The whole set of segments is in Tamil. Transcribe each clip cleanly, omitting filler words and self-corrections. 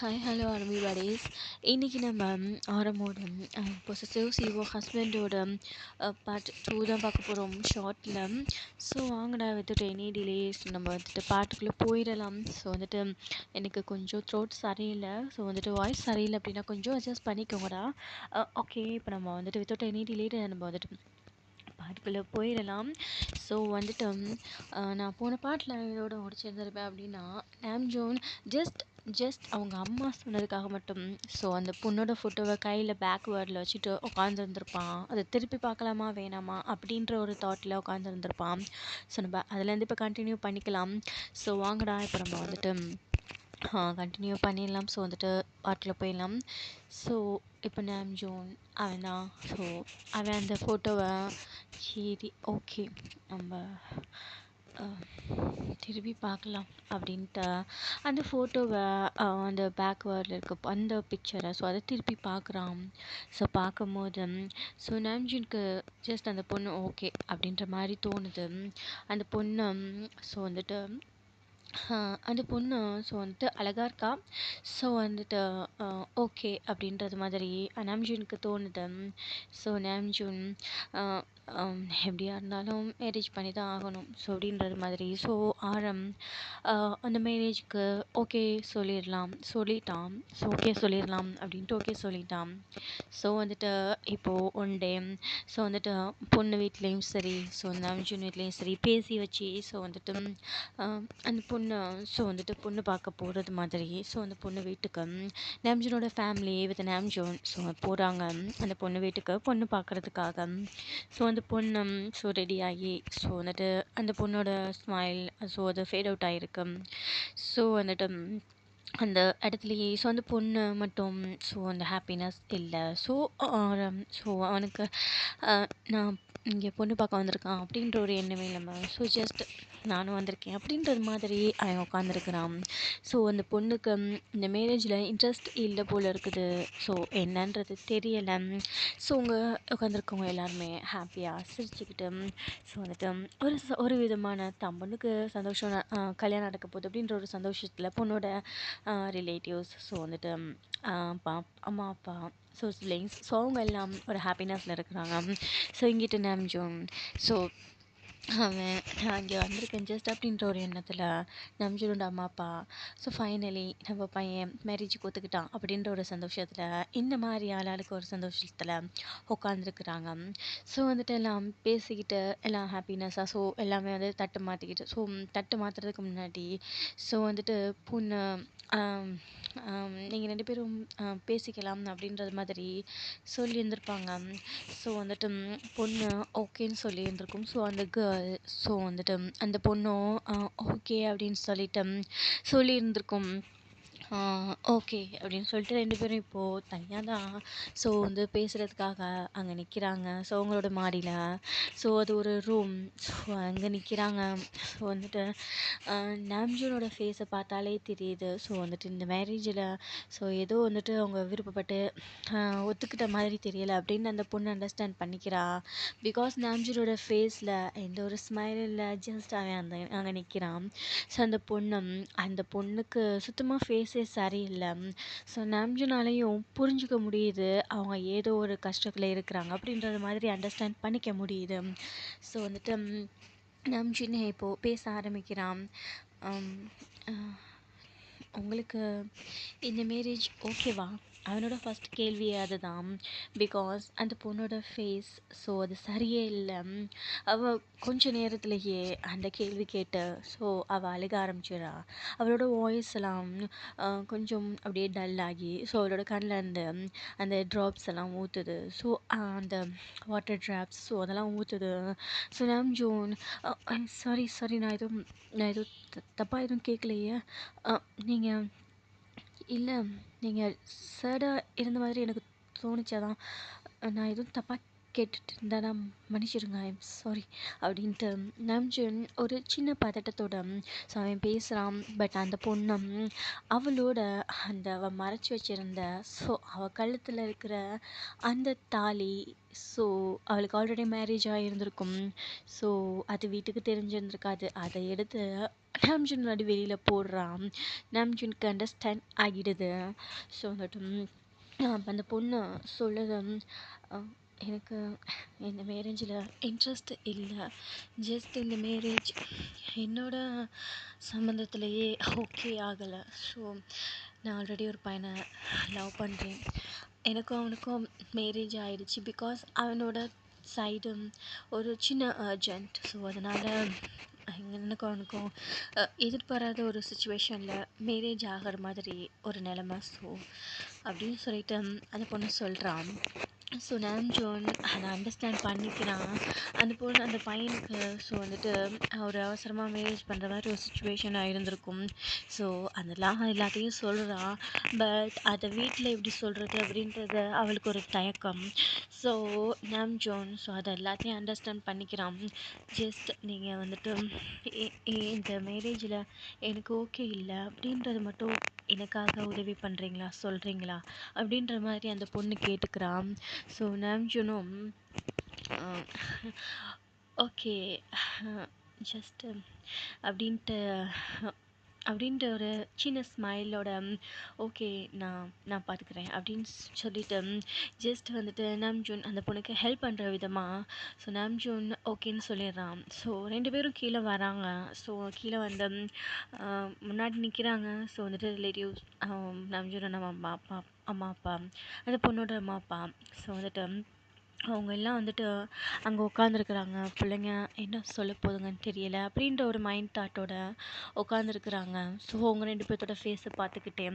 ஹாய் ஹலோ everybody's இன்னைக்கு நம்ம ஆரமோட பொசசிவ் சிஓ ஹஸ்பண்டோட பார்ட் 2 தான் பார்க்க போகிறோம் ஷார்ட்டில். ஸோ வாங்கடா வித்துட்டு எனி டிலேஸ் நம்ம வந்துட்டு பாட்டுக்குள்ளே போயிடலாம். ஸோ வந்துட்டு எனக்கு கொஞ்சம் த்ரோட் சரியில்லை. ஸோ வந்துட்டு வாய்ஸ் சரியில்லை அப்படின்னா கொஞ்சம் அட்ஜஸ்ட் பண்ணிக்கோங்கடா. ஓகே, இப்போ நம்ம வந்துட்டு வித்தவுட் எனி டிலே நம்ம வந்துட்டு பாட்டுக்குள்ளே போயிடலாம். ஸோ வந்துட்டு நான் போன பாட்டில் இதோட முடிச்சிருந்திருப்பேன் அப்படின்னா நாம்ஜூன் ஜஸ்ட் அவங்க அம்மா சொன்னதுக்காக மட்டும் ஸோ அந்த பொண்ணோட ஃபோட்டோவை கையில் பேக்வேர்டில் வச்சுட்டு உட்காந்துருந்துருப்பான். அதை திருப்பி பார்க்கலாமா வேணாமா அப்படின்ற ஒரு தாட்டில் உட்காந்துருந்துருப்பான். ஸோ நம்ம அதுலேருந்து இப்போ கண்டினியூ பண்ணிக்கலாம். ஸோ வாங்கடா இப்போ நம்ம வந்துட்டு கண்டினியூ பண்ணிடலாம். ஸோ வந்துட்டு பாட்டில் போயிடலாம். ஸோ இப்போ நாம்ஜூன் அவன் தான். ஸோ அவன் அந்த ஃபோட்டோவை சரி ஓகே நம்ம திருப்பி பார்க்கலாம் அப்படின்ட்டு அந்த ஃபோட்டோவை அந்த பேக்வேர்டில் இருக்க அந்த பிக்சரை ஸோ அதை திருப்பி பார்க்குறான். ஸோ பார்க்கும்போது ஸோ நாம்ஜூனுக்கு ஜஸ்ட் அந்த பொண்ணு ஓகே அப்படின்ற மாதிரி தோணுது. அந்த பொண்ணு ஸோ வந்துட்டு அந்த பொண்ணு ஸோ வந்துட்டு அழகாக இருக்கா. ஸோ வந்துட்டு ஓகே அப்படின்றது மாதிரி நாம்ஜூனுக்கு தோணுது. ஸோ நாம்ஜூன் எப்படியா இருந்தாலும் மேரேஜ் பண்ணி தான் ஆகணும் ஸோ அப்படின்றது மாதிரி. ஸோ அந்த மேரேஜ்க்கு ஓகே சொல்லிட்டான். ஸோ ஓகே சொல்லிடலாம் அப்படின்ட்டு ஓகே சொல்லிட்டான். ஸோ வந்துட்டு இப்போது ஒன் டே ஸோ வந்துட்டு பொண்ணு வீட்லேயும் சரி ஸோ நாம்ஜூன் வீட்லேயும் சரி பேசி வச்சு ஸோ வந்துட்டு அந்த பொண்ணு ஸோ வந்துட்டு பொண்ணு பார்க்க போகிறது மாதிரி. ஸோ அந்த பொண்ணு வீட்டுக்கு நாம்ஜூனோட ஃபேமிலி வித் நாம்ஜூன் ஸோ போகிறாங்க அந்த பொண்ணு வீட்டுக்கு பொண்ணு பார்க்குறதுக்காக. ஸோ அந்த பொண்ணு ஸோ ரெடி ஆகி ஸோ வந்துட்டு அந்த பொண்ணோட ஸ்மைல் ஸோ அது ஃபேட் அவுட் ஆகிருக்கு. ஸோ வந்துட்டு அந்த இடத்துலையே ஸோ அந்த பொண்ணு மட்டும் ஸோ அந்த ஹாப்பினஸ் இல்லை. ஸோ அவனுக்கு நான் இங்கே பொண்ணு பார்க்க வந்திருக்கான் அப்படின்ற ஒரு எண்ணமே இல்லாமல் ஸோ ஜஸ்ட் நானும் வந்திருக்கேன் அப்படின்றது மாதிரி அவன் உட்காந்துருக்குறான். ஸோ அந்த பொண்ணுக்கு இந்த மேரேஜில் இன்ட்ரெஸ்ட் இல்லை போல் இருக்குது. ஸோ என்னன்றது தெரியலை. ஸோ அவங்க உட்காந்துருக்கவங்க எல்லாருமே ஹாப்பியாக சிரிச்சுக்கிட்டு ஸோ வந்துட்டு ஒரு விதமான தம் பொண்ணுக்கு சந்தோஷம் கல்யாணம் நடக்க போகுது அப்படின்ற ஒரு சந்தோஷத்தில் பொண்ணோட ரிலேட்டிவ்ஸ் ஸோ வந்துட்டு அம்மா அப்பா ஸோ சிப்லிங்ஸ் ஸோ அவங்க எல்லாம் ஒரு ஹாப்பினஸில் இருக்கிறாங்க. ஸோ இங்கிட்டு நாம்ஜூன் ஸோ அவன் நான் இங்கே வந்திருக்கேன் ஜஸ்ட் அப்படின்ற ஒரு எண்ணத்தில் நாம்ஜூனோட அம்மா அப்பா ஸோ ஃபைனலி நம்ம பையன் மேரேஜுக்கு ஒத்துக்கிட்டான் அப்படின்ற ஒரு சந்தோஷத்தில் இந்த மாதிரி ஆளாளுக்கு ஒரு சந்தோஷத்தில் உட்காந்துருக்குறாங்க. ஸோ வந்துட்டு எல்லாம் பேசிக்கிட்டு எல்லாம் ஹாப்பினஸ்ஸாக ஸோ எல்லாமே வந்து தட்டு மாற்றிக்கிட்டு ஸோ தட்டு மாற்றுறதுக்கு முன்னாடி ஸோ வந்துட்டு பொண்ணு நீங்கள் 2 பேரும் பேசிக்கலாம் அப்படின்றது மாதிரி சொல்லியிருந்திருப்பாங்க. ஸோ வந்துட்டு பொண்ணு ஓகேன்னு சொல்லியிருந்திருக்கும். ஸோ அந்த கேர்ள் ஸோ வந்துட்டு அந்த பொண்ணும் ஓகே அப்படின்னு சொல்லியிருந்திருக்கும். ஓகே அப்படின்னு சொல்லிட்டு 2 பேரும் இப்போது தனியாக தான் ஸோ வந்து பேசுகிறதுக்காக அங்கே நிற்கிறாங்க. ஸோ அவங்களோட மாடியில் ஸோ அது ஒரு ரூம். ஸோ அங்கே நிற்கிறாங்க. ஸோ வந்துட்டு நாம்ஜூனோட ஃபேஸை பார்த்தாலே தெரியுது. ஸோ வந்துட்டு இந்த மேரேஜில் ஸோ ஏதோ வந்துட்டு அவங்க விருப்பப்பட்டு ஒத்துக்கிட்ட மாதிரி தெரியலை அப்படின்னு அந்த பொண்ணு அண்டர்ஸ்டாண்ட் பண்ணிக்கிறா. பிகாஸ் நாம்ஜூனோட ஃபேஸில் எந்த ஒரு ஸ்மைல் இல்லை. ஜஸ்ட் அவன் அங்கே நிற்கிறான். ஸோ அந்த பொண்ணுக்கு சுத்தமாக ஃபேஸே சரியில்லை. ஸோ நாம்ஜூனாலையும் புரிஞ்சுக்க முடியுது அவங்க ஏதோ ஒரு கஷ்டத்தில் இருக்கிறாங்க அப்படின்றது மாதிரி அண்டர்ஸ்டாண்ட் பண்ணிக்க முடியுது. ஸோ வந்துட்டு நாம்ஜூன் இப்போது பேச ஆரம்பிக்கிறான். உங்களுக்கு இந்த மேரேஜ் ஓகேவா? அவனோட ஃபஸ்ட் கேள்வியே அதுதான். பிகாஸ் அந்த பொண்ணோட ஃபேஸ் ஸோ அது சரியே இல்லை. அவள் கொஞ்ச நேரத்துலையே அந்த கேள்வி கேட்டு ஸோ அவள் அழுக ஆரம்பிச்சிடறா. அவளோட வாய்ஸ் எல்லாம் கொஞ்சம் அப்படியே டல்லாகி ஸோ அவளோட கண்ணில் அந்த ட்ராப்ஸ் எல்லாம் ஊற்றுது. ஸோ அந்த வாட்டர் ட்ராப்ஸ் ஸோ அதெல்லாம் ஊற்றுது. ஸோ நாம்ஜூன் சாரி நான் எதுவும் தப்பாக எதுவும் கேட்கலையே. நீங்கள் இல்லை நீங்கள் சேடாக இருந்த மாதிரி எனக்கு தோணுச்சு. அதான் நான் எதுவும் தப்பாக கேட்டுட்டு இருந்தானா மன்னிச்சிடுங்க, ஐ எம் சாரி அப்படின்ட்டு நாம்ஜூன் ஒரு சின்ன பதட்டத்தோட ஸோ அவன் பேசுகிறான். பட் அந்த பொண்ணும் அவளோட அவள் மறைச்சி வச்சுருந்த ஸோ அவள் கழுத்தில் இருக்கிற அந்த தாலி ஸோ அவளுக்கு ஆல்ரெடி மேரேஜ் ஆகியிருந்திருக்கும். ஸோ அது வீட்டுக்கு தெரிஞ்சிருந்திருக்காது. அதை எடுத்து நாம்ஜூன் முன்னாடி வெளியில் போடுறான். நாம்ஜூனுக்கு அண்டர்ஸ்டாண்ட் ஆகிடுது. ஸோ வந்துட்டு அப்போ அந்த பொண்ணு சொல்லுது, எனக்கு இந்த மேரேஜில் இன்ட்ரெஸ்ட் இல்லை, ஜஸ்ட் இந்த மேரேஜ் என்னோட சம்மந்தத்துலேயே ஓகே ஆகலை. ஸோ நான் ஆல்ரெடி ஒரு பையனை லவ் பண்ணுறேன், எனக்கும் அவனுக்கும் மேரேஜ் ஆகிடுச்சு. பிகாஸ் அவனோட சைடு ஒரு சின்ன அர்ஜென்ட். ஸோ அதனால் எனக்கும் அவனுக்கும் எதிர்பாராத ஒரு சுச்சுவேஷனில் மேரேஜ் ஆகிற மாதிரி ஒரு நிலமை. ஸோ அப்படின்னு சொல்லிட்டு அந்த பொண்ணு சொல்கிறான். ஸோ நாம்ஜூன் அதை அண்டர்ஸ்டாண்ட் பண்ணிக்கிறான். அந்த பொண்ணு அந்த பையனுக்கு ஸோ வந்துட்டு ஒரு அவசரமாக மேரேஜ் பண்ணுற மாதிரி ஒரு சுச்சுவேஷனாக இருந்திருக்கும். ஸோ அதெல்லாம் எல்லாத்தையும் சொல்கிறான். பட் அதை வீட்டில் எப்படி சொல்கிறது அப்படின்றது அவளுக்கு ஒரு தயக்கம். ஸோ நாம்ஜூன் ஸோ அதை எல்லாத்தையும் அண்டர்ஸ்டாண்ட் பண்ணிக்கிறான். ஜஸ்ட் நீங்கள் வந்துட்டு இந்த மேரேஜில் எனக்கு ஓகே இல்லை அப்படின்றது மட்டும் எனக்காக உதவி பண்ணுறீங்களா, சொல்கிறீங்களா அப்படின்ற மாதிரி அந்த பொண்ணு கேட்டுக்கிறான். ஸோ நாம்ஜூனும் ஓகே ஜஸ்ட் அப்படின்ட்டு ஒரு சின்ன ஸ்மைலோட ஓகே நான் பார்த்துக்கிறேன் அப்படின்னு சொல்லிட்டு ஜஸ்ட் வந்துட்டு நாம்ஜூன் அந்த பொண்ணுக்கு ஹெல்ப் பண்ணுற விதமாக ஸோ நாம்ஜூன் ஓகேன்னு சொல்லிடுறான். ஸோ 2 பேரும் கீழே வராங்க. ஸோ கீழே வந்து முன்னாடி நிற்கிறாங்க. ஸோ வந்துட்டு ரிலேட்டிவ்ஸ் நாம்ஜூன் அம்மா அப்பா அந்த பொண்ணோட அம்மா அப்பா. ஸோ வந்துட்டு அவங்க எல்லாம் வந்துட்டு அங்கே உட்காந்துருக்குறாங்க. பிள்ளைங்க என்ன சொல்ல போதுங்கன்னு தெரியலை அப்படின்ற ஒரு மைண்ட் தாட்டோட உட்காந்துருக்குறாங்க. ஸோ அவங்க 2 பேர்த்தோட ஃபேஸை பார்த்துக்கிட்டே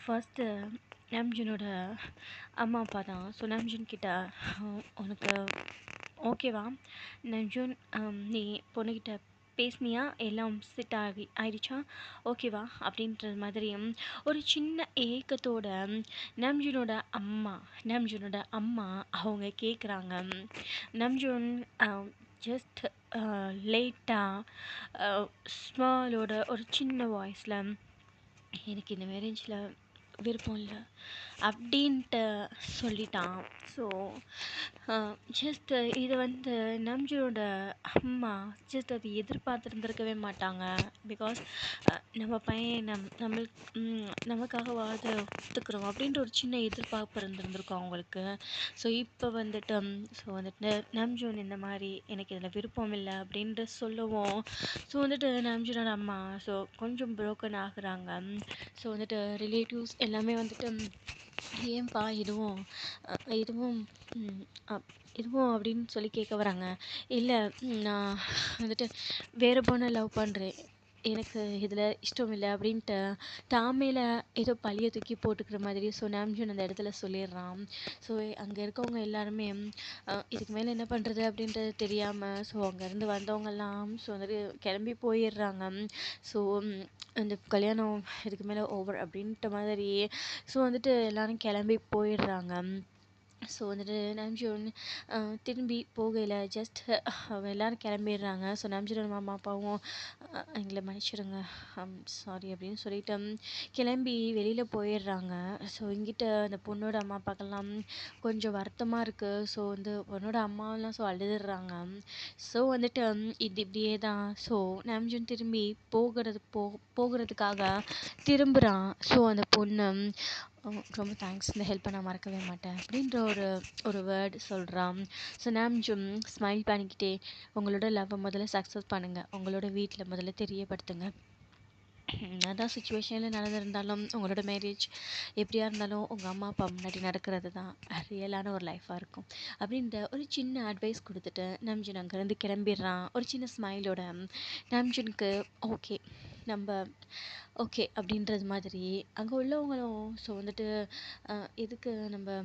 ஃபர்ஸ்ட்டு நாம்ஜூனோட அம்மா அப்பா தான். ஸோ நாம்ஜூன் கிட்ட உனக்கு ஓகேவா நாம்ஜூன், நீ பொண்ணுக்கிட்ட பேசுனியா, எல்லாம் செட் ஆயிடுச்சா, ஓகேவா அப்படின்ற மாதிரியும் ஒரு சின்ன ஏக்கத்தோட நாம்ஜூனோட அம்மா அவங்க கேட்குறாங்க. நாம்ஜூன் ஜஸ்ட் லேட்டாக ஸ்மாலோட ஒரு சின்ன வாய்ஸில் எனக்கு இந்த மேரேஜில் விருப்பம் இல்லை அப்படின்ட்டு சொல்லிட்டான். ஸோ ஜஸ்ட் இது வந்து நாம்ஜூனோட அம்மா ஜஸ்ட் அது எதிர்பார்த்துருந்துருக்கவே மாட்டாங்க. பிகாஸ் நம்ம பையன் நமக்காக ஒத்துக்கிறோம் அப்படின்ற ஒரு சின்ன எதிர்பார்ப்பு இருந்திருக்கும் அவங்களுக்கு. ஸோ இப்போ வந்துட்டு ஸோ வந்துட்டு நாம்ஜூன் இந்த மாதிரி எனக்கு இதில் விருப்பம் இல்லை அப்படின்ட்டு சொல்லவும் ஸோ வந்துட்டு நாம்ஜூனோட அம்மா ஸோ கொஞ்சம் ப்ரோக்கன் ஆகுறாங்க. ஸோ வந்துட்டு ரிலேட்டிவ்ஸ் எல்லாமே வந்துட்டு ஏன்பா இதுவும் அப்படின்னு சொல்லி கேட்க வராங்க. இல்லை, நான் வந்துட்டு வேறு பொண்ணை லவ் பண்ணுறேன், எனக்கு இதில் இஷ்டம் இல்லை அப்படின்ட்டு தாமேல ஏதோ பழிய தூக்கி போட்டுக்கிற மாதிரி ஸோ நாம்ஜூன் அந்த இடத்துல சொல்லிடுறான். ஸோ அங்கே இருக்கவங்க எல்லாருமே இதுக்கு மேலே என்ன பண்ணுறது அப்படின்றது தெரியாமல் ஸோ அங்கேருந்து வந்தவங்கெல்லாம் ஸோ வந்துட்டு கிளம்பி போயிடுறாங்க. ஸோ அந்த கல்யாணம் இதுக்கு மேலே ஓவர் அப்படின்ட்ட மாதிரி ஸோ வந்துட்டு எல்லோரும் கிளம்பி போயிடுறாங்க. ஸோ வந்துட்டு நாம்ஜூன் திரும்பி போகையில் ஜஸ்ட் எல்லோரும் கிளம்பிடுறாங்க. ஸோ நாம்ஜூனோட அம்மா அப்பாவும் எங்களை மன்னிச்சிடுங்க, சாரி அப்படின்னு சொல்லிட்டு கிளம்பி வெளியில் போயிடுறாங்க. ஸோ இங்கிட்ட அந்த பொண்ணோட அம்மா அப்பாக்கெல்லாம் கொஞ்சம் வருத்தமாக இருக்குது. ஸோ வந்து பொண்ணோட அம்மாவெல்லாம் ஸோ அழுதுடுறாங்க. ஸோ வந்துட்டு இது இப்படியே தான். ஸோ நாம்ஜூன் திரும்பி போகிறதுக்காக திரும்புகிறான். ஸோ அந்த பொண்ணு ரொம்ப தேங்க்ஸ், இந்த ஹெல்ப்பை நான் மறக்கவே மாட்டேன் அப்படின்ற ஒரு வேர்டு சொல்கிறான். ஸோ நாம்ஜூன் ஸ்மைல் பண்ணிக்கிட்டே உங்களோட லவ்வை முதல்ல சக்ஸஸ் பண்ணுங்கள், உங்களோட வீட்டில் முதல்ல தெரியப்படுத்துங்க, அதான் சுச்சுவேஷனில் நடந்திருந்தாலும் உங்களோட மேரேஜ் எப்படியா இருந்தாலும் உங்கள் அம்மா அப்பா முன்னாடி நடக்கிறது தான் ரியலான ஒரு லைஃபாக இருக்கும் அப்படின்ற ஒரு சின்ன அட்வைஸ் கொடுத்துட்டு நாம்ஜூன் அங்கேருந்து கிளம்பிடுறான். ஒரு சின்ன ஸ்மைலோட நாம்ஜூனுக்கு ஓகே நம்ம ஓகே அப்படின்றது மாதிரி அங்கே உள்ளவங்களும் ஸோ வந்துட்டு எதுக்கு நம்ம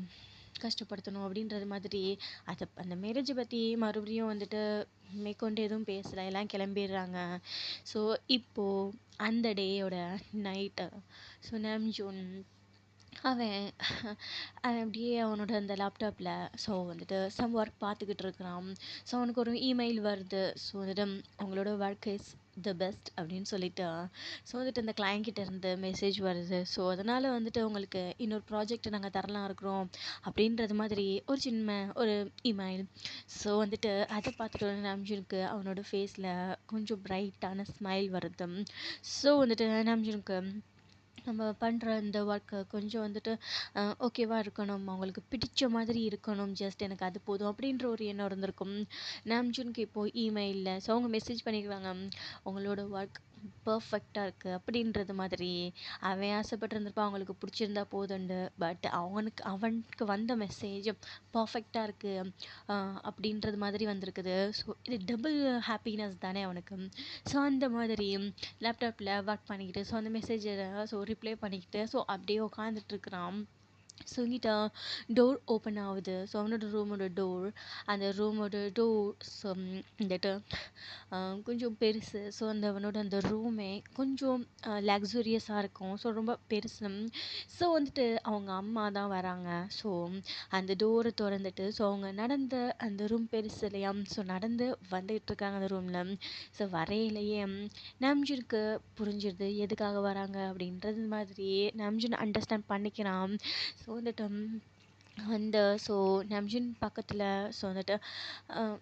கஷ்டப்படுத்தணும் அப்படின்றது மாதிரி அந்த மேரேஜை பற்றி மறுபடியும் வந்துட்டு மேற்கொண்டு எதுவும் பேசலை, எல்லாம் கிளம்பிடுறாங்க. ஸோ இப்போது அந்த டேயோட நைட்டு ஸோ நாம்ஜூன் அவன் அவன் அப்படியே அவனோட அந்த லேப்டாப்பில் ஸோ வந்துட்டு சம் ஒர்க் பார்த்துக்கிட்டு இருக்கிறான். ஸோ அவனுக்கு ஒரு இமெயில் வருது. ஸோ வந்துட்டு உங்களோட ஒர்க் இஸ் த பெஸ்ட் அப்படின்னு சொல்லிட்டு ஸோ வந்துட்டு அந்த கிளையண்ட் கிட்ட இருந்து மெசேஜ் வருது. ஸோ அதனால் வந்துட்டு உங்களுக்கு இன்னொரு ப்ராஜெக்ட் நாங்கள் தரலாம் இருக்கிறோம் அப்படின்றது மாதிரி ஒரு சின்ன ஒரு இமெயில். ஸோ வந்துட்டு அதை பார்த்துட்டு நம்ஜுனுக்கு அவனோட ஃபேஸில் கொஞ்சம் பிரைட்டான ஸ்மைல் வருது. ஸோ வந்துட்டு நம்ஜுனுக்கு நம்ம பண்ணுற இந்த ஒர்க்கு கொஞ்சம் வந்துட்டு ஓகேவா இருக்கணும், அவங்களுக்கு பிடிச்ச மாதிரி இருக்கணும், ஜஸ்ட் எனக்கு அது போதும் அப்படின்ற ஒரு எண்ணம் இருந்திருக்கும் நாம்ஜுனுக்கு. இப்போது இமெயிலில் ஸோ அவங்க மெசேஜ் பண்ணிடுவாங்க, உங்களோட ஒர்க் பர்ஃபெக்டாக இருக்குது அப்படின்றது மாதிரி. அவன் ஆசைப்பட்டிருந்திருப்பான் அவங்களுக்கு பிடிச்சிருந்தா போதுண்டு. பட் அவனுக்கு வந்த மெசேஜ் பர்ஃபெக்டாக இருக்குது அப்படின்றது மாதிரி வந்திருக்குது. ஸோ இது டபுள் ஹாப்பினஸ் தானே அவனுக்கு. ஸோ அந்த மாதிரி லேப்டாப்பில் ஒர்க் பண்ணிக்கிட்டு ஸோ அந்த மெசேஜை ஸோ ரிப்ளை பண்ணிக்கிட்டு ஸோ அப்படியே உட்காந்துட்ருக்குறான். ஸோ இங்கிட்ட டோர் ஓப்பன் ஆகுது. ஸோ அவனோட ரூமோட டோர், அந்த ரூமோட டோர் ஸோ வந்துட்டு கொஞ்சம் பெருசு. ஸோ அவனோட அந்த ரூமே கொஞ்சம் லக்ஸூரியஸாக இருக்கும். ஸோ ரொம்ப பெருசு. ஸோ வந்துட்டு அவங்க அம்மா தான் வராங்க. ஸோ அந்த டோரை திறந்துட்டு ஸோ அவங்க நடந்த அந்த ரூம் பெருசு இல்லையா, ஸோ நடந்து வந்துகிட்டு இருக்காங்க அந்த ரூமில். ஸோ வரையிலேயே நாம்ஜுனுக்கு புரிஞ்சிடுது எதுக்காக வராங்க அப்படின்றது மாதிரி. நாம்ஜுன் அண்டர்ஸ்டாண்ட் பண்ணிக்கிறான். ஸோ வந்துட்டு ஸோ நம்ஜுன் பக்கத்தில் ஸோ வந்துட்டு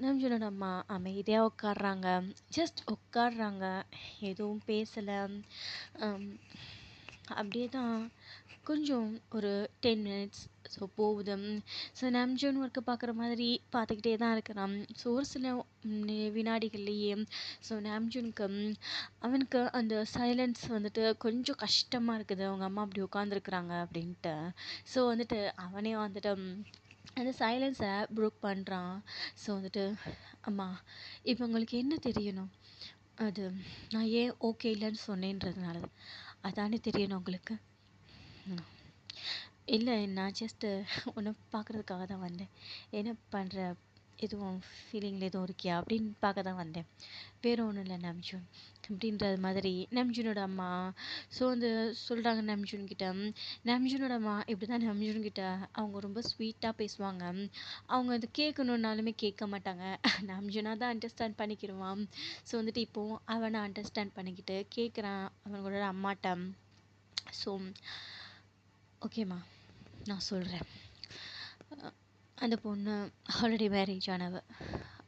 நம்ஜுனோட அம்மா அமைதியாக உட்காடுறாங்க. ஜஸ்ட் உட்காடுறாங்க, எதுவும் பேசலை. அப்படியே தான் கொஞ்சம் ஒரு 10 மினிட்ஸ் ஸோ போகுது. ஸோ நம்ஜூன் ஒர்க்கை பார்க்குற மாதிரி பார்த்துக்கிட்டே தான் இருக்கிறான். ஸோ ஒரு சில வினாடிகள்லேயே ஸோ நாம்ஜூனுக்கு அவனுக்கு அந்த சைலன்ஸ் வந்துட்டு கொஞ்சம் கஷ்டமாக இருக்குது, அவங்க அம்மா அப்படி உட்காந்துருக்குறாங்க அப்படின்ட்டு. ஸோ வந்துட்டு அவனே வந்துட்டு அந்த சைலன்ஸை ப்ரோக் பண்ணுறான். ஸோ வந்துட்டு அம்மா இப்போ உங்களுக்கு என்ன தெரியணும், அது நான் ஏன் ஓகே இல்லைன்னு சொன்னேன்றதுனால அதானே தெரியணும் உங்களுக்கு. இல்லை, நான் ஜஸ்ட்டு உன்னை பார்க்குறதுக்காக தான் வந்தேன். என்ன பண்ணுற, எதுவும் ஃபீலிங்கில் எதுவும் இருக்கியா அப்படின்னு பார்க்க தான் வந்தேன், வேறு ஒன்றும் இல்லை நம்ஜூன் அப்படின்றது மாதிரி. நம்ஜூனோட அம்மா ஸோ வந்து சொல்கிறாங்க நம்ஜூன்கிட்ட. நம்ஜூனோட அம்மா இப்படி தான் நம்ஜூன்கிட்ட அவங்க ரொம்ப ஸ்வீட்டாக பேசுவாங்க. அவங்க அது கேட்கணுன்னாலுமே கேட்க மாட்டாங்க, நம்ஜூனாக தான் அண்டர்ஸ்டாண்ட் பண்ணிக்கிடுவான். ஸோ வந்துட்டு இப்போது அவனை அண்டர்ஸ்டாண்ட் பண்ணிக்கிட்டு கேட்குறான் அவங்களோட அம்மாட்ட. ஸோ ஓகேம்மா, நான் சொல்கிறேன். அந்த பொண்ணு ஆல்ரெடி மேரேஜ் ஆனவ,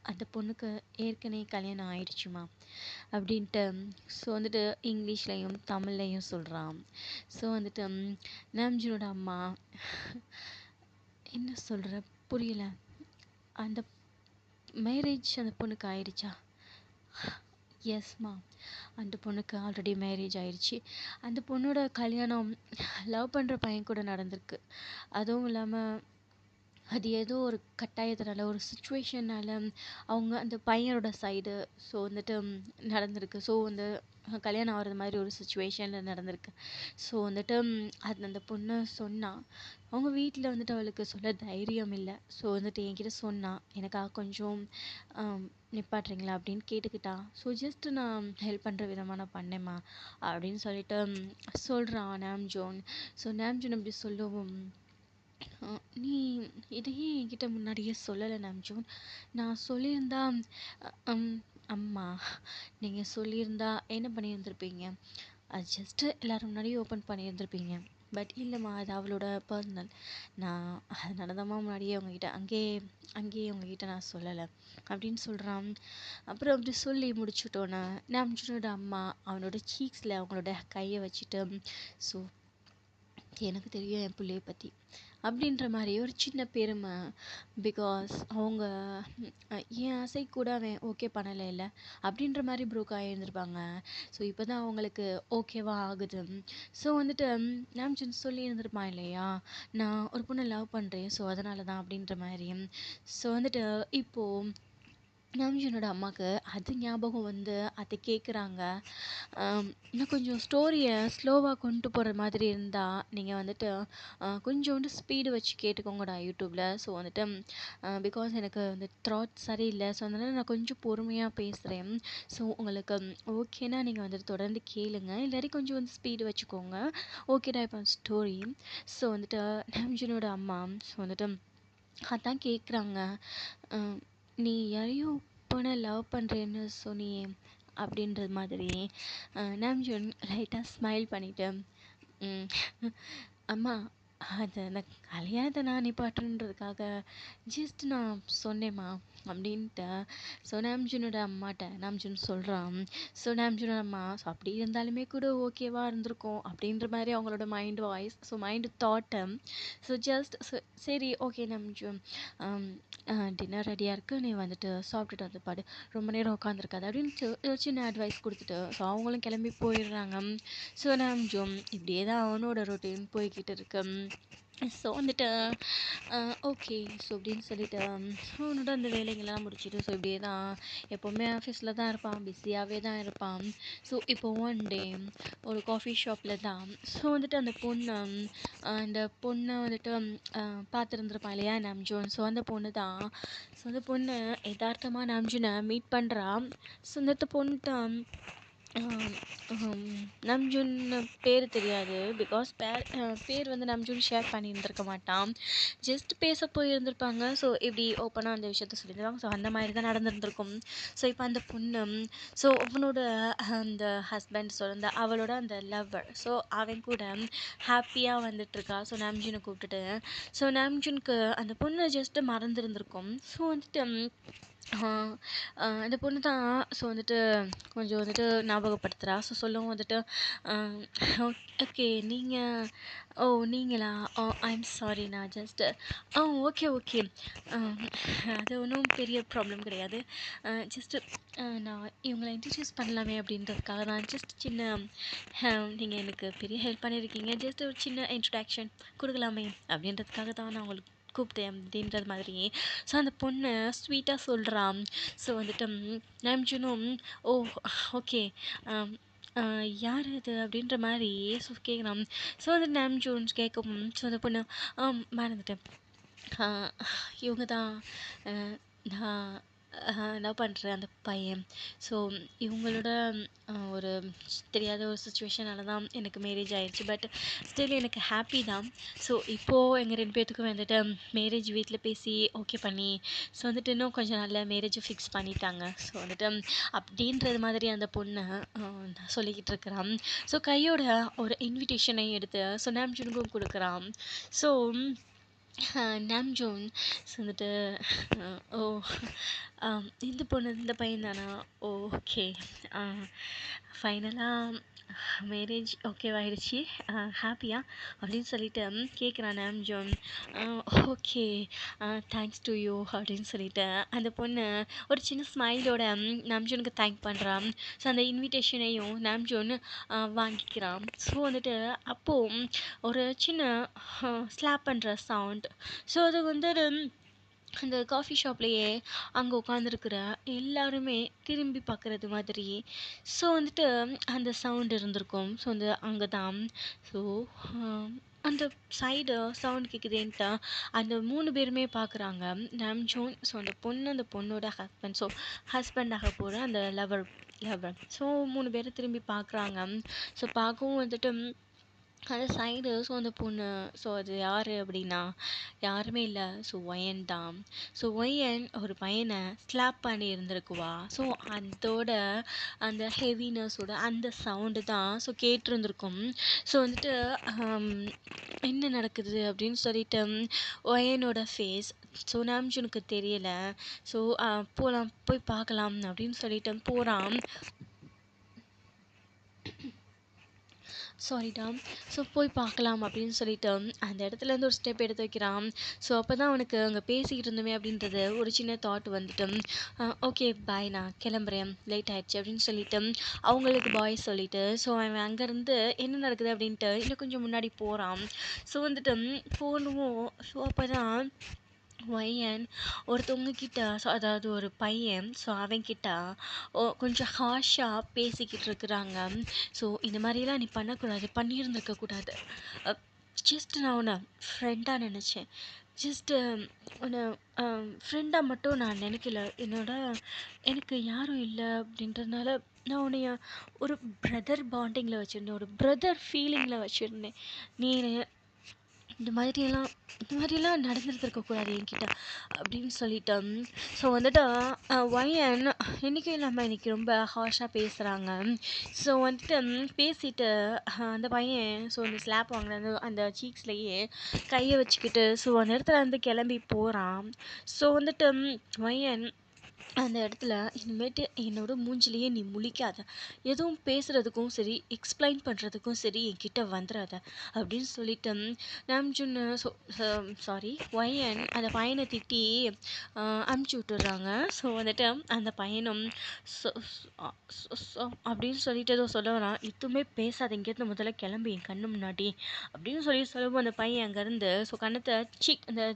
அந்த பொண்ணுக்கு ஏற்கனவே கல்யாணம் ஆயிடுச்சுமா அப்படின்ட்டு ஸோ வந்துட்டு இங்கிலீஷ்லேயும் தமிழ்லையும் சொல்கிறான். ஸோ வந்துட்டு நாம்ஜுனோட அம்மா என்ன சொல்கிற புரியல, அந்த மேரேஜ் அந்த பொண்ணுக்கு ஆயிடுச்சா? எஸ்மா, அந்த பொண்ணுக்கு ஆல்ரெடி மேரேஜ் ஆயிடுச்சு. அந்த பொண்ணோட கல்யாணம் லவ் பண்ணுற பையன் கூட நடந்திருக்கு. அதுவும் இல்லாமல் அது ஏதோ ஒரு கட்டாயத்தினால ஒரு சுச்சுவேஷனால் அவங்க அந்த பையனோட சைடு ஸோ வந்துட்டு நடந்திருக்கு. ஸோ வந்து கல்யாணம் ஆகிறது மாதிரி ஒரு சுச்சுவேஷனில் நடந்திருக்கு. ஸோ வந்துட்டு அது அந்த பொண்ணு சொன்னான். அவங்க வீட்டில் வந்துட்டு அவளுக்கு சொல்ல தைரியம் இல்லை. ஸோ வந்துட்டு என்கிட்ட சொன்னான், எனக்காக கொஞ்சம் நிப்பாட்டுறீங்களா அப்படின்னு கேட்டுக்கிட்டான். ஸோ ஜஸ்ட்டு நான் ஹெல்ப் பண்ணுற விதமாக நான் பண்ணேம்மா அப்படின்னு சொல்லிட்டு சொல்கிறான் நாம்ஜோன். ஸோ நாம்ஜோன் அப்படி சொல்லவும், நீ இதையே என்கிட்ட முன்னாடியே சொல்லலை நாம்ஜோன், நான் சொல்லியிருந்தா அம்மா நீங்கள் சொல்லியிருந்தா என்ன பண்ணியிருந்திருப்பீங்க, அது ஜஸ்ட்டு எல்லோரும் முன்னாடியே ஓப்பன் பண்ணியிருந்திருப்பீங்க. பட் இல்லைம்மா, அது அவளோட பர்சனல், நான் அதனால தான்மா முன்னாடியே உங்ககிட்ட அங்கேயே உங்ககிட்ட நான் சொல்லலை அப்படின்னு சொல்கிறான். அப்புறம் அப்படி சொல்லி முடிச்சுட்டோன்னே நாம்ஜோனோட அம்மா அவனோட சீக்ஸில் அவங்களோட கையை வச்சுட்டு, ஸோ எனக்கு தெரியும் என் பிள்ளைய பற்றி அப்படின்ற மாதிரி ஒரு சின்ன பெருமை. பிகாஸ் அவங்க என் ஆசை கூட அவன் ஓகே பண்ணலை இல்லை அப்படின்ற மாதிரி ப்ரோக் ஆகியிருந்திருப்பாங்க. ஸோ இப்போ தான் அவங்களுக்கு ஓகேவா ஆகுது. ஸோ வந்துட்டு நாம்ஜூன் சொல்லி இருந்திருப்பான் இல்லையா, நான் ஒரு பொண்ணை லவ் பண்ணுறேன் ஸோ அதனால தான் அப்படின்ற மாதிரி. ஸோ வந்துட்டு இப்போது நாம்ஜினோட அம்மாவுக்கு அது ஞாபகம் வந்து அதை கேட்குறாங்க. இன்னும் கொஞ்சம் ஸ்டோரியை ஸ்லோவாக கொண்டு போகிற மாதிரி இருந்தால் நீங்கள் வந்துட்டு கொஞ்சோண்டு ஸ்பீடு வச்சு கேட்டுக்கோங்கடா யூடியூப்பில். ஸோ வந்துட்டு பிகாஸ் எனக்கு வந்து த்ராட் சரியில்லை. ஸோ அதனால் நான் கொஞ்சம் பொறுமையாக பேசுகிறேன். ஸோ உங்களுக்கு ஓகேனா நீங்கள் வந்துட்டு தொடர்ந்து கேளுங்க, இல்லாட்டி கொஞ்சம் வந்து ஸ்பீடு வச்சுக்கோங்க. ஓகேடா இப்போ ஸ்டோரி. ஸோ வந்துட்டு நாம்ஜினோட அம்மா ஸோ வந்துட்டு அதான் கேட்குறாங்க, நீ யாரையோ பொண்ணை லவ் பண்ணுறேன்னு சொன்னியே அப்படின்றது மாதிரி. நாம்ஜூன் லைட்டாக ஸ்மைல் பண்ணிவிட்டு, அம்மா அது அந்த கல்யாணத்தை நான் நிப்பாட்டுன்றதுக்காக ஜஸ்ட் நான் சொன்னேம்மா அப்படின்ட்டு. ஸோ நாம்ஜூனோட அம்மாட்ட நாம்ஜூன் சொல்கிறான். ஸோ நாம்ஜூனோட அம்மா ஸோ அப்படி இருந்தாலுமே கூட ஓகேவாக இருந்திருக்கும் அப்படின்ற மாதிரி அவங்களோட மைண்ட் வாய்ஸ், ஸோ மைண்டு தாட்டை. ஸோ ஜஸ்ட் சரி ஓகே நாம்ஜூன், டின்னர் ரெடியாக இருக்குது, நீ வந்துட்டு சாப்பிட்டுட்டு வந்து பாடு, ரொம்ப நேரம் உட்காந்துருக்காது அப்படின்னு ஒரு சின்ன அட்வைஸ் கொடுத்துட்டு ஸோ அவங்களும் கிளம்பி போயிடுறாங்க. ஸோ நாம்ஜூன் இப்படியே தான் அவனோட ரொட்டீன் போய்கிட்டு இருக்கு. ஸோ வந்துட்டு ஓகே ஸோ அப்படின்னு சொல்லிட்டு அவனோட அந்த வேலைங்கள்லாம் முடிச்சுட்டு ஸோ இப்படியே தான் எப்போவுமே ஆஃபீஸில் தான் இருப்பான், பிஸியாகவே தான் இருப்பான். ஸோ இப்போ ஒன் டே ஒரு காஃபி ஷாப்பில் தான் ஸோ வந்துட்டு அந்த பொண்ணை வந்துட்டு பார்த்துருந்துருப்பான் இல்லையா நாம்ஜூன். ஸோ அந்த பொண்ணு தான் ஸோ அந்த பொண்ணு யதார்த்தமாக நாம்ஜூனை மீட் பண்ணுறான். ஸோ அந்த பொண்ணு நாம்ஜூன் பேர் தெரியாது, பிகாஸ் பேர் வந்து நாம்ஜூன் ஷேர் பண்ணியிருந்திருக்க மாட்டான். ஜஸ்ட் பேச போயிருந்திருப்பாங்க. ஸோ இப்படி ஓப்பனாக அந்த விஷயத்த சொல்லியிருந்தாங்க. ஸோ அந்த மாதிரி தான் நடந்துருந்துருக்கும். ஸோ இப்போ அந்த பொண்ணு ஸோ அவனோட அந்த ஹஸ்பண்ட் அந்த அவளோட அந்த லவ்வர் ஸோ அவன் கூட ஹாப்பியாக வந்துட்டுருக்கா. ஸோ நாம்ஜூனை கூப்பிட்டுட்டு ஸோ நாம்ஜூனுக்கு அந்த பொண்ணு ஜஸ்ட்டு மறந்துருந்துருக்கும். ஸோ வந்துட்டு அந்த பொண்ணு தான் ஸோ வந்துட்டு கொஞ்சம் வந்துட்டு ஞாபகப்படுத்துகிறா. ஸோ சொல்லவும் வந்துட்டு ஓகே நீங்கள் நீங்களா, ஐம் சாரி, நான் ஜஸ்ட்டு ஓகே ஓகே, அது ஒன்றும் பெரிய ப்ராப்ளம் கிடையாது. ஜஸ்ட்டு நான் இவங்களை இன்ட்ரடியூஸ் பண்ணலாமே அப்படின்றதுக்காக தான், ஜஸ்ட் சின்ன நீங்கள் எனக்கு பெரிய ஹெல்ப் பண்ணியிருக்கீங்க, ஜஸ்ட் ஒரு சின்ன இன்ட்ரடக்ஷன் கொடுக்கலாமே அப்படின்றதுக்காக தான் நான் உங்களுக்கு கூப்பிட்டேன் அப்படின்றது மாதிரி. ஸோ அந்த பொண்ணு ஸ்வீட்டாக சொல்கிறான். ஸோ வந்துட்டு நாம்ஜூனும் ஓ ஓகே யார் இது அப்படின்ற மாதிரி ஸோ கேட்குறான். ஸோ வந்து நாம்ஜூன் கேட்கவும் ஸோ அந்த பொண்ணு மறந்துட்டேன், இவங்க தான் நான் லவ் பண்ணுற அந்த பையன். ஸோ இவங்களோட ஒரு தெரியாத ஒரு சுச்சுவேஷனால தான் எனக்கு மேரேஜ் ஆயிடுச்சு. பட் ஸ்டில் எனக்கு ஹாப்பி தான். ஸோ இப்போது எங்கள் 2 பேர்த்துக்கும் வந்துட்டு மேரேஜ் வீட்டில் பேசி ஓகே பண்ணி ஸோ வந்துட்டு இன்னும் கொஞ்சம் நல்ல மேரேஜை ஃபிக்ஸ் பண்ணிட்டாங்க. ஸோ வந்துட்டு அப்படின்றது மாதிரி அந்த பொண்ணு சொல்லிக்கிட்டு இருக்கிறான். ஸோ கையோட ஒரு இன்விடேஷனை எடுத்து ஸோ நாம்ஜூனுக்கும் கொடுக்குறான். ஸோ நாம்ஜூன் ஸோ வந்துட்டு ஓ இந்த பொண்ணு இந்த பையன் தானா, ஓகே ஃபைனலாக மேரேஜ் ஓகேவாயிடுச்சு, ஹாப்பியா அப்படின்னு சொல்லிட்டு கேட்குறான் நாம்ஜூன். ஓகே தேங்க்ஸ் டு யூ அப்படின்னு சொல்லிட்டு அந்த பொண்ணு ஒரு சின்ன ஸ்மைலோட நாம்ஜூனுக்கு தேங்க் பண்ணுறான். ஸோ அந்த இன்விடேஷனையும் நாம்ஜூன் வாங்கிக்கிறான். ஸோ வந்துட்டு அப்போது ஒரு சின்ன ஸ்லாப் பண்ணுற சவுண்ட். ஸோ அது வந்து அந்த காஃபி ஷாப்லேயே அங்கே உட்காந்துருக்குற எல்லாருமே திரும்பி பார்க்குறது மாதிரி. ஸோ வந்துட்டு அந்த சவுண்ட் இருந்திருக்கும். ஸோ அந்த அங்கே தான் ஸோ அந்த சைடு சவுண்ட் கேட்குதேன்ட்டு அந்த 3 பேருமே பார்க்குறாங்க நாம்ஜூன். ஸோ அந்த பொண்ணோட ஹஸ்பண்ட், ஸோ ஹஸ்பண்டாக போகிற அந்த லவர். ஸோ 3 பேர் திரும்பி பார்க்குறாங்க. ஸோ பார்க்கவும் வந்துட்டு அந்த சைடு ஸோ அந்த பொண்ணு ஸோ அது யார் அப்படின்னா யாருமே இல்லை, ஸோ ஒயன் தான். ஸோ ஒயன் ஒரு பையனை ஸ்லாப் பண்ணி இருந்திருக்குவா. ஸோ அதோட அந்த ஹெவினஸோட அந்த சவுண்டு தான் ஸோ கேட்டிருந்துருக்கும். ஸோ வந்துட்டு என்ன நடக்குது அப்படின்னு சொல்லிட்டு ஒயனோட ஃபேஸ் ஸோ நாம்ஜூனுக்கு தெரியல. ஸோ போகலாம் போய் பார்க்கலாம் அப்படின்னு சொல்லிட்டு போகிறான். சாரிடா. ஸோ போய் பார்க்கலாம் அப்படின்னு சொல்லிட்டு அந்த இடத்துலேருந்து ஒரு ஸ்டெப் எடுத்து வைக்கிறான். ஸோ அப்போ தான் அவனுக்கு அங்கே பேசிக்கிட்டு இருந்தோமே அப்படின்றது ஒரு சின்ன தாட் வந்துட்டு ஓகே பாய், நான் கிளம்புறேன், லேட் ஆயிடுச்சு அப்படின்னு சொல்லிட்டு அவங்களுக்கு பாய் சொல்லிவிட்டு ஸோ அவன் அங்கேருந்து என்ன நடக்குது அப்படின்ட்டு இன்னும் கொஞ்சம் முன்னாடி போகிறான். ஸோ வந்துட்டு போகணும். ஸோ அப்போ தான் ஒய்யன் ஒருத்தவங்க கிட்ட ஸோ அதாவது ஒரு பையன் ஸோ அவன்கிட்ட கொஞ்சம் ஹார்ஷாக பேசிக்கிட்டு இருக்கிறாங்க. ஸோ இந்த மாதிரிலாம் நீ பண்ணக்கூடாது, பண்ணியிருந்திருக்க கூடாது. ஜஸ்ட் நான் உன்னை ஃப்ரெண்டாக நினச்சேன். ஜஸ்ட்டு உன்னை ஃப்ரெண்டாக மட்டும் நான் நினைக்கல. எனக்கு யாரும் இல்லை அப்படின்றதுனால நான் உன்னைய ஒரு பிரதர் பாண்டிங்கில் வச்சுருந்தேன், ஒரு பிரதர் ஃபீலிங்கில் வச்சுருந்தேன். நீ இந்த மாதிரிலாம் நடந்துருந்துருக்கக்கூடாது என்கிட்ட அப்படின்னு சொல்லிட்டேன். ஸோ வந்துட்டு ஒய்யன் என்றைக்கும் இல்லாமல் இன்றைக்கி ரொம்ப ஹார்ஷாக பேசுகிறாங்க. ஸோ வந்துட்டு பேசிட்டு அந்த பையன் ஸோ அந்த ஸ்லாப் வாங்கினது அந்த சீக்ஸ்லேயே கையை வச்சுக்கிட்டு ஸோ அந்த இடத்துல வந்து கிளம்பி போகிறான். ஸோ வந்துட்டு ஒய்யன் அந்த இடத்துல இனிமேட்டு என்னோட மூஞ்சிலேயே நீ முழிக்காத, எதுவும் பேசுகிறதுக்கும் சரி எக்ஸ்பிளைன் பண்ணுறதுக்கும் சரி என்கிட்ட வந்துடாத அப்படின்னு சொல்லிட்டு நாம்ஜுன் சாரி ஒய்யன் அந்த பையனை திட்டி அமுச்சு விட்டுடுறாங்க. ஸோ வந்துட்டு அந்த பையனும் அப்படின்னு சொல்லிட்டு ஏதோ சொல்ல வரான். எதுவுமே பேசாத, இங்கேருந்து முதல்ல கிளம்பி என் கண்ணு முன்னாடி அப்படின்னு சொல்லுவோம். அந்த பையன் அங்கேருந்து ஸோ அந்த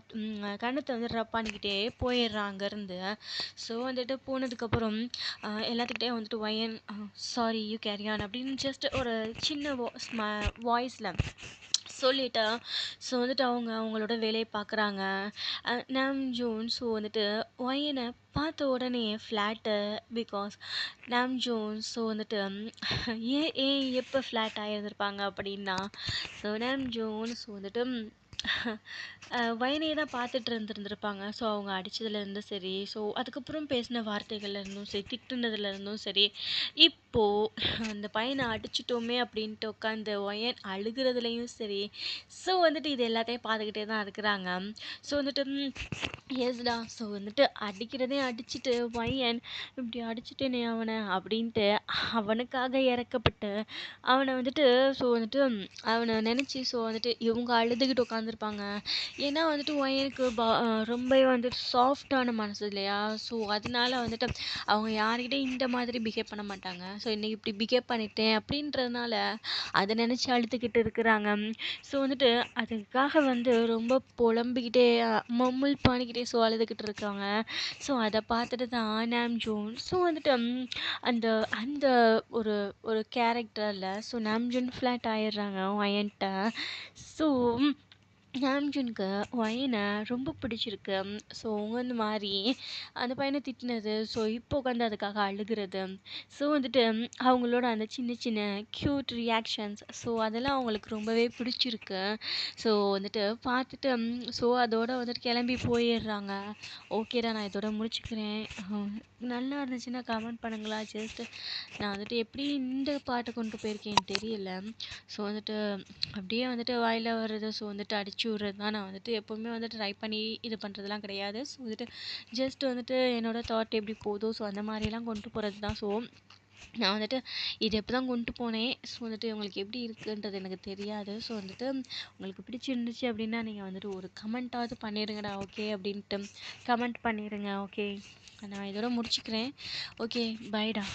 கண்ணத்தை வந்து ரப் பண்ணிக்கிட்டே போயிடுறான் அங்கேருந்து. ஸோ வந்துட்டு போனதுக்கப்புறம் எல்லாத்துக்கிட்டே வந்துட்டு ஒய்யன் சாரி யூ கேரி ஆன் அப்படின்னு ஜஸ்ட் ஒரு சின்ன வாய்ஸில் சொல்லிட்டா. ஸோ வந்துட்டு அவங்களோட வேலையை பார்க்குறாங்க. நாம்ஜூன் ஸோ வந்துட்டு ஒய்யனை பார்த்த உடனே ஃப்ளாட்டு பிகாஸ் நாம்ஜூன் ஸோ வந்துட்டு ஏன் எப்போ ஃப்ளாட் ஆகியிருந்திருப்பாங்க அப்படின்னா ஸோ நாம்ஜூன் ஸோ வந்துட்டு வயனையே தான் பார்த்துட்டு இருந்திருப்பாங்க. ஸோ அவங்க அடித்ததுலேருந்து சரி, ஸோ அதுக்கப்புறம் பேசின வார்த்தைகள்லேருந்தும் சரி, திட்டுனதுலேருந்தும் சரி, இப்போது அந்த பையனை அடிச்சிட்டோமே அப்படின்ட்டு உட்காந்து ஒயன் அழுகிறதுலையும் சரி, ஸோ வந்துட்டு இது எல்லாத்தையும் பார்த்துக்கிட்டே தான் இருக்கிறாங்க. ஸோ வந்துட்டு எஸ்டா ஸோ வந்துட்டு அடிக்கிறதே அடிச்சுட்டு ஒயன் இப்படி அடிச்சுட்டேனே அவனை அப்படின்ட்டு அவனுக்காக இறக்கப்பட்டு அவனை வந்துட்டு ஸோ வந்துட்டு அவனை நினச்சி ஸோ வந்துட்டு இவங்க அழுதுகிட்டு உட்காந்துருப்பாங்க. ஏன்னா வந்துட்டு ஒயனுக்கு ரொம்பவே வந்துட்டு சாஃப்டான மனசு இல்லையா? ஸோ அதனால வந்துட்டு அவங்க யார்கிட்டையும் இந்த மாதிரி பிஹேவ் பண்ண மாட்டாங்க. ஸோ இன்னைக்கு இப்படி பிஹேவ் பண்ணிட்டேன் அப்படின்றதுனால அதை நினச்சி அழுதுகிட்டு இருக்கிறாங்க. ஸோ வந்துட்டு அதுக்காக வந்து ரொம்ப புலம்பிக்கிட்டே மம்முல் பண்ணிக்கிட்டே ஸோ அழுதுகிட்டு இருக்காங்க. ஸோ அதை பார்த்துட்டு தான் நாம்ஜூன் ஸோ வந்துட்டு அந்த அந்த ஒரு ஒரு கேரக்டரில் ஸோ நாம்ஜூன் ஃப்ளாட் ஆயிடுறாங்க ஒயன்ட்ட. ஸோ நாம்ஜூனுக்கு ஒயனை ரொம்ப பிடிச்சிருக்கு. ஸோ இந்த மாதிரி அந்த பையனை திட்டினது ஸோ இப்போ உட்காந்து அதுக்காக அழுகிறது. ஸோ வந்துட்டு அவங்களோட அந்த சின்ன சின்ன க்யூட் ரியாக்ஷன்ஸ் ஸோ அதெல்லாம் அவங்களுக்கு ரொம்பவே பிடிச்சிருக்கு. ஸோ வந்துட்டு பார்த்துட்டு ஸோ அதோட வந்துட்டு கிளம்பி போயிடுறாங்க. ஓகேடா நான் இதோட முடிச்சுக்கிறேன். நல்லா இருந்துச்சுன்னா கமெண்ட் பண்ணுங்களா. ஜஸ்ட் நான் வந்துட்டு எப்படி இந்த பாட்டை கொண்டு போயிருக்கேன்னு தெரியல. ஸோ வந்துட்டு அப்படியே வந்துட்டு வாயில் வர்றது ஸோ வந்துட்டு அடிச்சு விட்றது தான் நான் வந்துட்டு எப்போவுமே வந்துட்டு ட்ரை பண்ணி இது பண்ணுறதுலாம் கிடையாது. ஸோ வந்துட்டு ஜஸ்ட் வந்துட்டு என்னோடய தாட் எப்படி போதோ ஸோ அந்த மாதிரிலாம் கொண்டு போகிறது தான். ஸோ நான் வந்துட்டு இது எப்படி தான் கொண்டு போனேன். ஸோ வந்துட்டு உங்களுக்கு எப்படி இருக்குன்றது எனக்கு தெரியாது. ஸோ வந்துட்டு உங்களுக்கு பிடிச்சிருந்துச்சு அப்படின்னா நீங்கள் வந்துட்டு ஒரு கமெண்ட்டாவது பண்ணிடுங்கடா ஓகே அப்படின்ட்டு கமெண்ட் பண்ணிடுங்க. ஓகே நான் இதோட முடிச்சுக்கிறேன். ஓகே பைடா.